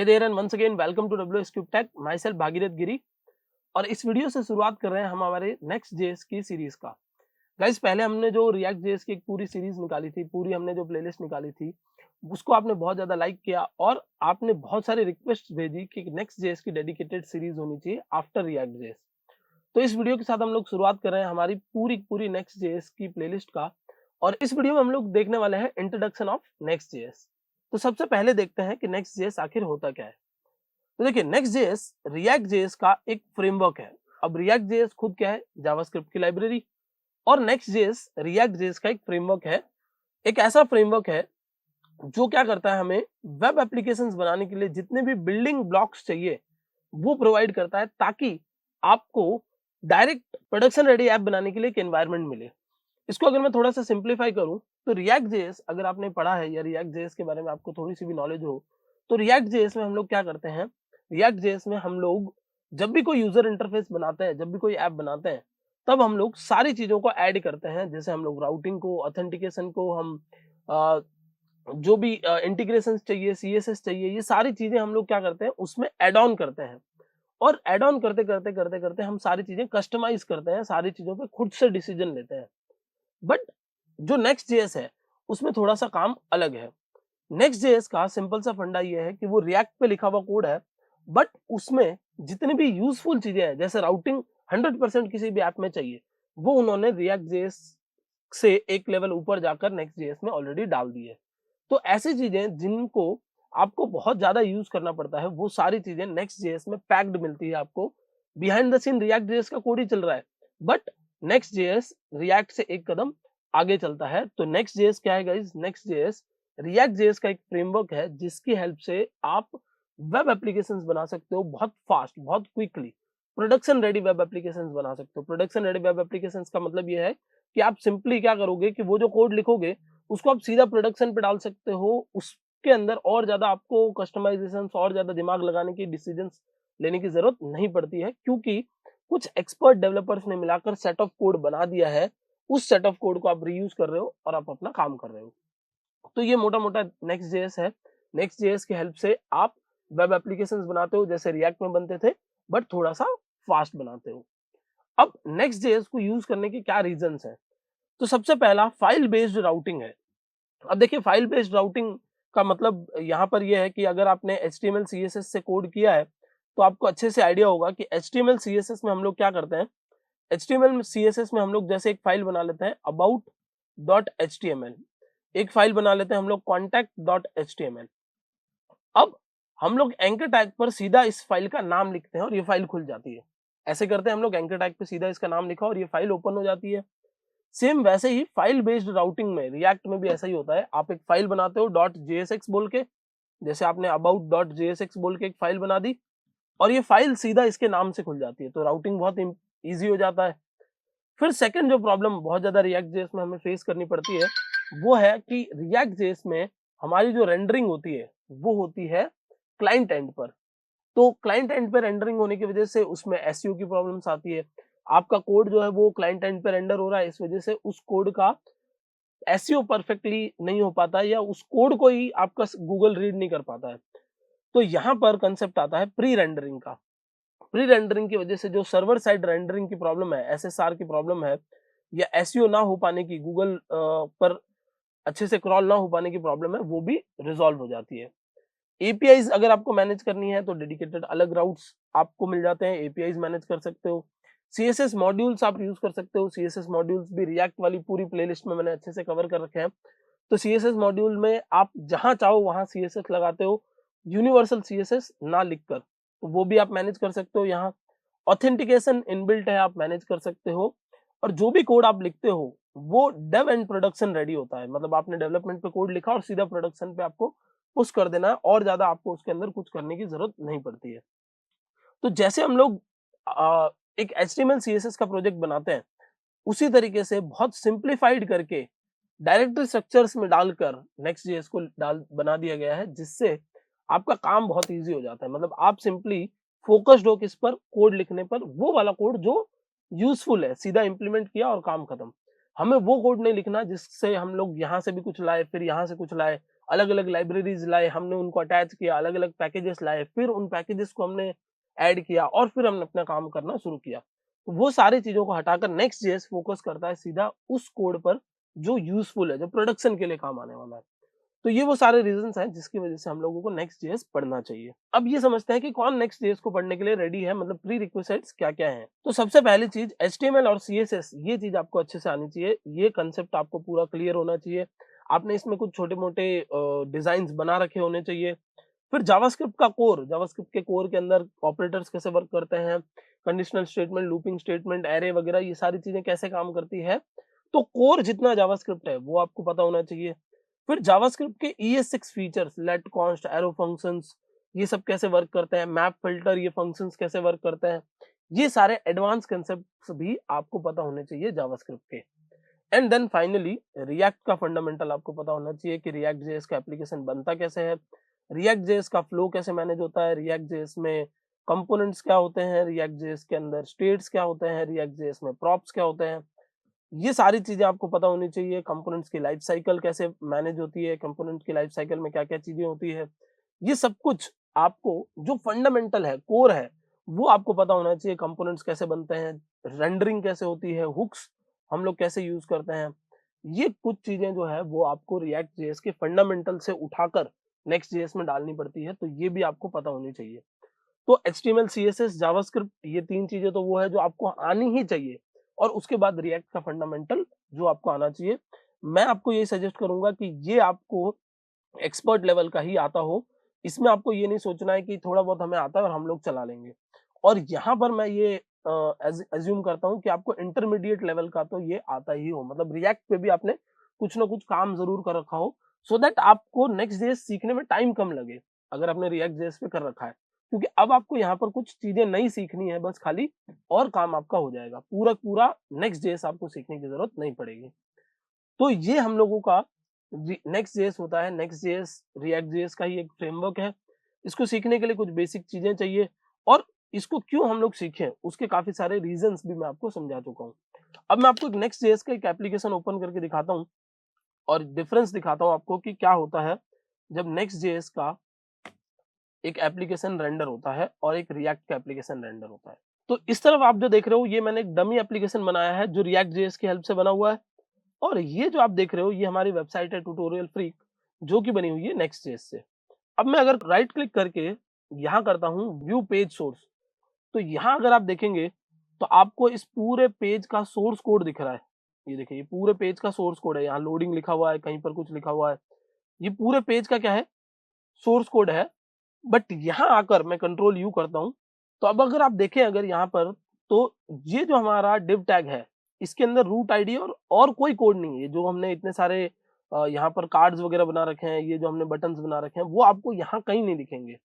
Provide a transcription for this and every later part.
Hey there and once again welcome to WS Cube Tech, myself Bhagirath Giri. और इस video से शुरुआत कर रहे हैं हम हमारे नेक्स्ट जेएस की सीरीज का। गाइस, पहले हमने जो रिएक्ट जेएस की एक पूरी सीरीज निकाली थी, पूरी हमने जो प्लेलिस्ट निकाली थी, उसको आपने बहुत ज्यादा लाइक किया और आपने बहुत सारी रिक्वेस्ट भेजी कि नेक्स्ट जेएस की डेडिकेटेड सीरीज होनी चाहिए आफ्टर रिएक्ट जेएस। तो इस वीडियो के साथ हम लोग शुरुआत कर रहे हैं हमारी पूरी पूरी नेक्स्ट जेएस की प्लेलिस्ट का। और इस वीडियो में हम लोग देखने वाले हैं इंट्रोडक्शन ऑफ नेक्स्ट जेएस। तो सबसे पहले देखते हैं कि नेक्स्ट जेएस आखिर होता क्या है। तो देखिए, नेक्स्ट जेएस रिएक्ट जेएस का एक फ्रेमवर्क है। अब रिएक्ट जेएस खुद क्या है? जावास्क्रिप्ट की लाइब्रेरी। और नेक्स्ट जेएस रिएक्ट जेएस का एक फ्रेमवर्क है, एक ऐसा फ्रेमवर्क है जो क्या करता है, हमें वेब एप्लीकेशंस बनाने के लिए जितने भी बिल्डिंग ब्लॉक्स चाहिए वो प्रोवाइड करता है, ताकि आपको डायरेक्ट प्रोडक्शन रेडी ऐप बनाने के लिए एक एनवायरनमेंट मिले। इसको अगर मैं थोड़ा सा सिंप्लीफाई करूं तो रिएक्ट जेएस अगर आपने पढ़ा है या रिएक्ट जेएस के बारे में आपको थोड़ी सी भी नॉलेज हो, तो रिएक्ट जेएस में हम लोग क्या करते हैं, रिएक्ट जेएस में हम लोग जब भी कोई यूजर इंटरफेस बनाते हैं, जब भी कोई ऐप बनाते हैं, तब हम लोग सारी चीजों को ऐड करते हैं। जैसे हम लोग राउटिंग को, ऑथेंटिकेशन को, हम जो भी इंटीग्रेशन चाहिए, सीएसएस चाहिए, ये सारी चीजें हम लोग क्या करते हैं, उसमें एड ऑन करते हैं। और एड ऑन करते करते करते करते हम सारी चीजें कस्टमाइज करते हैं, सारी चीजों पे खुद से डिसीजन लेते हैं। बट जो नेक्स्ट जेएस है उसमें थोड़ा सा काम अलग है। नेक्स्ट जेएस का सिंपल सा फंडा ये है कि वो रिएक्ट पे लिखा हुआ कोड है, बट उसमें जितनी भी यूजफुल चीजें हैं, जैसे राउटिंग 100% किसी भी ऐप में चाहिए, वो उन्होंने रिएक्ट जेएस से एक लेवल ऊपर जाकर नेक्स्ट जेएस में ऑलरेडी डाल दी है। तो ऐसी चीजें जिनको आपको बहुत ज्यादा यूज करना पड़ता है, वो सारी चीजें नेक्स्ट जेएस में पैक्ड मिलती है आपको। Behind the scene React JS का कोड ही चल रहा है, बट नेक्स्ट जेएस रिएक्ट से एक कदम आगे चलता है। तो नेक्स्ट जेएस क्या है guys? Next JS react JS का एक फ्रेमवर्क है जिसकी हेल्प से आप वेब एप्लीकेशंस बना सकते हो बहुत फास्ट, बहुत quickly. Production ready web applications बना सकते हो। प्रोडक्शन रेडी वेब एप्लीकेशंस का मतलब ये है कि आप सिंपली क्या करोगे कि वो जो कोड लिखोगे उसको आप सीधा प्रोडक्शन पे डाल सकते हो। उसके अंदर और ज्यादा आपको कस्टमाइजेशन, और ज्यादा दिमाग लगाने की, डिसीजंस लेने की जरूरत नहीं पड़ती है, क्योंकि कुछ एक्सपर्ट डेवलपर्स ने मिलाकर सेट ऑफ कोड बना दिया है। उस सेट ऑफ कोड को आप रीयूज कर रहे हो और आप अपना काम कर रहे हो। तो ये मोटा मोटा नेक्स्ट जेएस है। नेक्स्ट जेएस की हेल्प से आप वेब एप्लीकेशंस बनाते हो जैसे रिएक्ट में बनते थे, बट थोड़ा सा फास्ट बनाते हो। अब नेक्स्ट जेएस को यूज करने के क्या रीजंस हैं? तो सबसे पहला फाइल बेस्ड राउटिंग है। अब देखिए, फाइल बेस्ड राउटिंग का मतलब यहाँ पर यह है कि अगर आपने HTML CSS से कोड किया है तो आपको अच्छे से आइडिया होगा कि HTML CSS में हम लोग क्या करते हैं। HTML CSS में हम लोग जैसे एक फाइल बना लेते हैं about.html, एक फाइल बना लेते हैं हम लोग contact.html। अब हम लोग एंकर टैग पर सीधा इस फाइल का नाम लिखते हैं और ये फाइल खुल जाती है। ऐसे करते हैं हम लोग, एंकर टैग पे सीधा इसका नाम लिखा और ये फाइल ओपन हो जाती है। सेम वैसे ही फाइल बेस्ड राउटिंग में, रिएक्ट में भी ऐसा ही होता है। आप एक फाइल बनाते हो .jsx बोल के, जैसे आपने about.jsx बोल के एक फाइल बना दी और ये फाइल सीधा इसके नाम से खुल जाती है, तो राउटिंग बहुत ईजी हो जाता है। फिर सेकंड जो प्रॉब्लम बहुत ज्यादा रिएक्ट जेएस में हमें फेस करनी पड़ती है, वो है कि रिएक्ट जेएस में हमारी जो रेंडरिंग होती है वो होती है क्लाइंट एंड पर। तो क्लाइंट एंड पे रेंडरिंग होने की वजह से उसमें एसईओ की प्रॉब्लम्स आती है। आपका कोड जो है वो क्लाइंट एंड पे रेंडर हो रहा है, इस वजह से उस कोड का एसईओ परफेक्टली नहीं हो पाता, या उस कोड को ही आपका गूगल रीड नहीं कर पाता है। तो यहाँ पर कंसेप्ट आता है प्री रेंडरिंग का। प्री रेंडरिंग की वजह से जो सर्वर साइड रेंडरिंग की प्रॉब्लम है, एसएसआर की प्रॉब्लम है, या एसईओ ना हो पाने की, गूगल पर अच्छे से क्रॉल ना हो पाने की प्रॉब्लम है, वो भी रिजॉल्व हो जाती है। एपीआईज अगर आपको मैनेज करनी है तो डेडिकेटेड अलग राउट्स आपको मिल जाते हैं, एपीआईज मैनेज कर सकते हो। सीएसएस मॉड्यूल्स आप यूज कर सकते हो। सीएसएस मॉड्यूल्स भी रिएक्ट वाली पूरी प्लेलिस्ट में मैंने अच्छे से कवर कर रखे हैं। तो सीएसएस मॉड्यूल में आप जहां चाहो वहां सीएसएस लगाते हो, यूनिवर्सल सीएसएस ना लिखकर, तो वो भी आप मैनेज कर सकते हो। यहाँ ऑथेंटिकेशन इनबिल्ट है, आप मैनेज कर सकते हो। और जो भी कोड आप लिखते हो वो डेव एंड प्रोडक्शन रेडी होता है, मतलब आपने डेवलपमेंट पे कोड लिखा और सीधा प्रोडक्शन पे आपको पुश कर देना है, और ज्यादा आपको उसके अंदर कुछ करने की जरूरत नहीं पड़ती है। तो जैसे हम लोग एक HTML CSS का प्रोजेक्ट बनाते हैं, उसी तरीके से बहुत सिंप्लीफाइड करके डायरेक्टरी स्ट्रक्चर्स में डालकर नेक्स्ट जेएस को डाल बना दिया गया है, जिससे आपका काम बहुत इजी हो जाता है। मतलब आप सिंपली फोकस्ड हो किस पर? कोड लिखने पर, वो वाला कोड जो यूजफुल है, सीधा इंप्लीमेंट किया और काम खत्म। हमें वो कोड नहीं लिखना जिससे हम लोग यहाँ से भी कुछ लाए, फिर यहाँ से कुछ लाए, अलग अलग लाइब्रेरीज लाए, हमने उनको अटैच किया, अलग अलग पैकेजेस लाए, फिर उन पैकेजेस को हमने ऐड किया और फिर हमने अपना काम करना शुरू किया। तो वो सारी चीजों को हटाकर नेक्स्ट जेएस फोकस करता है सीधा उस कोड पर जो यूजफुल है, जो प्रोडक्शन के लिए काम आने वाला है। तो ये वो सारे रीजंस हैं जिसकी वजह से हम लोगों को नेक्स्ट जेएस पढ़ना चाहिए। अब ये समझते हैं कि कौन नेक्स्ट जेएस को पढ़ने के लिए रेडी है, मतलब प्री रिक्विजिट्स क्या-क्या हैं। तो सबसे पहली चीज एचटीएमएल और सीएसएस, ये चीज आपको अच्छे से आनी चाहिए, ये कांसेप्ट आपको पूरा क्लियर होना चाहिए। आपने इसमें कुछ छोटे-मोटे डिजाइन्स बना रखे होने चाहिए। फिर जावास्क्रिप्ट का कोर, जावास्क्रिप्ट के कोर के अंदर ऑपरेटर्स कैसे वर्क करते हैं, conditional statement, looping statement, array वगैरह ये सारी चीजें कैसे काम करती है। तो कोर जितना जावास्क्रिप्ट है वो आपको पता होना चाहिए। फिर जावास्क्रिप्ट के ES6 features, let, const, arrow functions, ये सब कैसे वर्क करते हैं, मैप फिल्टर, ये फंक्शंस कैसे वर्क करते हैं, ये सारे एडवांस कंसेप्ट्स भी आपको पता होने चाहिए जावास्क्रिप्ट के। एंड देन फाइनली रिएक्ट का फंडामेंटल आपको पता होना चाहिए कि रिएक्ट जेएस का एप्लीकेशन बनता कैसे है, रिएक्ट जेएस का फ्लो कैसे मैनेज होता है, रिएक्ट जेएस में कंपोनेंट्स क्या होते हैं, रिएक्ट जेएस के अंदर स्टेट्स क्या होते हैं, रिएक्ट जेएस में प्रॉप्स क्या होते हैं, ये सारी चीजें आपको पता होनी चाहिए। कंपोनेंट्स की लाइफ साइकिल कैसे मैनेज होती है, कंपोनेंट की लाइफ साइकिल में क्या-क्या चीजें होती है, ये सब कुछ आपको जो फंडामेंटल है, कोर है, वो आपको पता होना चाहिए। कंपोनेंट्स कैसे बनते हैं, रेंडरिंग कैसे होती है, हुक्स हम लोग कैसे यूज करते हैं, ये कुछ चीजें जो है वो आपको रिएक्ट जेएस के फंडामेंटल से उठाकर नेक्स्ट जेएस में डालनी पड़ती है, तो ये भी आपको पता होनी चाहिए। तो एचटीएमएल, सीएसएस, जावास्क्रिप्ट, ये 3 चीजें तो वो है जो आपको आनी ही चाहिए, और उसके बाद रिएक्ट का फंडामेंटल जो आपको आना चाहिए। मैं आपको ये सजेस्ट करूंगा कि ये आपको एक्सपर्ट लेवल का ही आता हो। इसमें आपको ये नहीं सोचना है कि थोड़ा बहुत हमें आता है और हम लोग चला लेंगे। और यहाँ पर मैं ये अज्यूम करता हूँ कि आपको इंटरमीडिएट लेवल का तो ये आता ही हो, मतलब रिएक्ट पे भी आपने कुछ ना कुछ काम जरूर कर रखा हो, सो दैट आपको नेक्स्ट जेएस सीखने में टाइम कम लगे, अगर आपने रिएक्ट जेएस पे कर रखा है। क्योंकि अब आपको यहाँ पर कुछ चीजें नई सीखनी है बस खाली, और काम आपका हो जाएगा। पूरा पूरा नेक्स्ट जेएस आपको सीखने की जरूरत नहीं पड़ेगी। तो ये हम लोगों का नेक्स्ट जेएस होता है। नेक्स्ट जेएस रिएक्ट जेएस का ही एक फ्रेमवर्क है। इसको सीखने के लिए कुछ बेसिक चीजें चाहिए, और इसको क्यों हम लोग सीखें उसके काफी सारे रीजंस भी मैं आपको समझा चुका हूँ। अब मैं आपको एक नेक्स्ट जेएस का एक एप्लीकेशन ओपन करके दिखाता हूँ और डिफरेंस दिखाता हूँ आपको कि क्या होता है जब नेक्स्ट जेएस का एक एप्लीकेशन रेंडर होता है और एक रिएक्ट का एप्लीकेशन रेंडर होता है। तो इस तरफ आप जो देख रहे हो ये मैंने एक डमी एप्लीकेशन बनाया है जो रिएक्ट जेएस की हेल्प से बना हुआ है, और ये जो आप देख रहे हो ये हमारी वेबसाइट है ट्यूटोरियल फ्रीक, जो कि बनी हुई है नेक्स्ट जेएस से। अब मैं अगर राइट क्लिक करके यहाँ करता हूँ व्यू पेज सोर्स, तो यहाँ अगर आप देखेंगे तो आपको इस पूरे पेज का सोर्स कोड दिख रहा है। ये देखिए, ये पूरे पेज का सोर्स कोड है, यहाँ लोडिंग लिखा हुआ है, कहीं पर कुछ लिखा हुआ है, ये पूरे पेज का क्या है, सोर्स कोड है। बट यहाँ आकर मैं कंट्रोल यू करता हूँ, तो अब अगर आप देखें अगर यहाँ पर, तो ये जो हमारा div टैग है इसके अंदर रूट आईडी और कोई कोड नहीं है। जो हमने इतने सारे यहाँ पर कार्ड्स वगैरह बना रखे हैं, ये जो हमने बटन्स बना रखे हैं, वो आपको यहाँ कहीं नहीं दिखेंगे।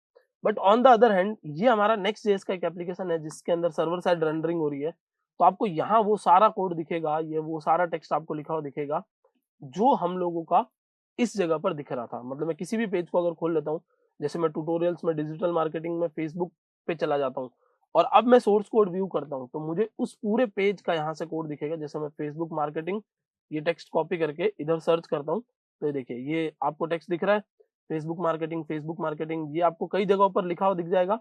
But on the other hand ये हमारा नेक्स्ट जेएस का एक एप्लीकेशन है जिसके अंदर सर्वर साइड रेंडरिंग हो रही है, तो आपको यहाँ वो सारा कोड दिखेगा, ये वो सारा टेक्स्ट आपको लिखा हुआ दिखेगा जो हम लोगों का इस जगह पर दिख रहा था। मतलब मैं किसी भी पेज को अगर खोल लेता हूँ, जैसे मैं ट्यूटोरियल्स में, डिजिटल मार्केटिंग में, फेसबुक पे चला जाता हूँ और अब मैं सोर्स कोड व्यू करता हूँ, तो मुझे उस पूरे पेज का यहाँ से कोड दिखेगा। जैसे मैं फेसबुक मार्केटिंग ये टेक्स्ट कॉपी करके इधर सर्च करता हूँ, तो ये देखिए ये आपको टेक्स्ट दिख रहा है, फेसबुक मार्केटिंग ये आपको कई जगहों पर लिखा हुआ दिख जाएगा।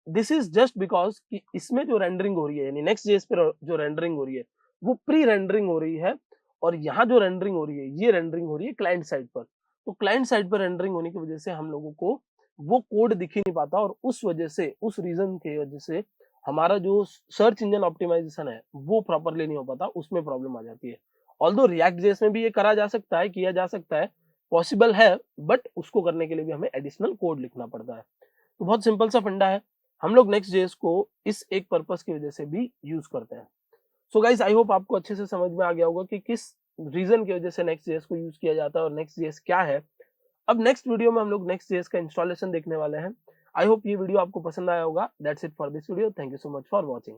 दिस इज जस्ट बिकॉज कि इसमें जो रेंडरिंग हो रही है, यानी नेक्स्ट जेएस पे जो रेंडरिंग हो रही है वो प्री रेंडरिंग हो रही है, और यहाँ जो रेंडरिंग हो रही है ये रेंडरिंग हो रही है क्लाइंट साइड पर। तो क्लाइंट साइड पर रेंडरिंग होने की वजह से हम लोगों को वो कोड दिख ही नहीं पाता, और उस वजह से, उस रीजन की वजह से हमारा जो सर्च इंजन ऑप्टिमाइजेशन है वो प्रॉपरली नहीं हो पाता, उसमें प्रॉब्लम आ जाती है। ऑल्दो रिएक्ट जेएस में भी ये करा जा सकता है, किया जा सकता है, पॉसिबल है, बट उसको करने के लिए भी हमें एडिशनल कोड लिखना पड़ता है। तो बहुत सिंपल सा फंडा है, हम लोग नेक्स्ट जेएस को इस एक पर्पस की वजह से भी यूज करते हैं। सो गाइस, आई होप आपको अच्छे से समझ में आ गया होगा कि किस रीजन की वजह से नेक्स्ट जेएस को यूज किया जाता है और नेक्स्ट जेएस क्या है। अब नेक्स्ट वीडियो में हम लोग नेक्स्ट जेएस का इंस्टॉलेशन देखने वाले हैं। आई होप ये वीडियो आपको पसंद आया होगा। That's it for this video. Thank you so much for watching.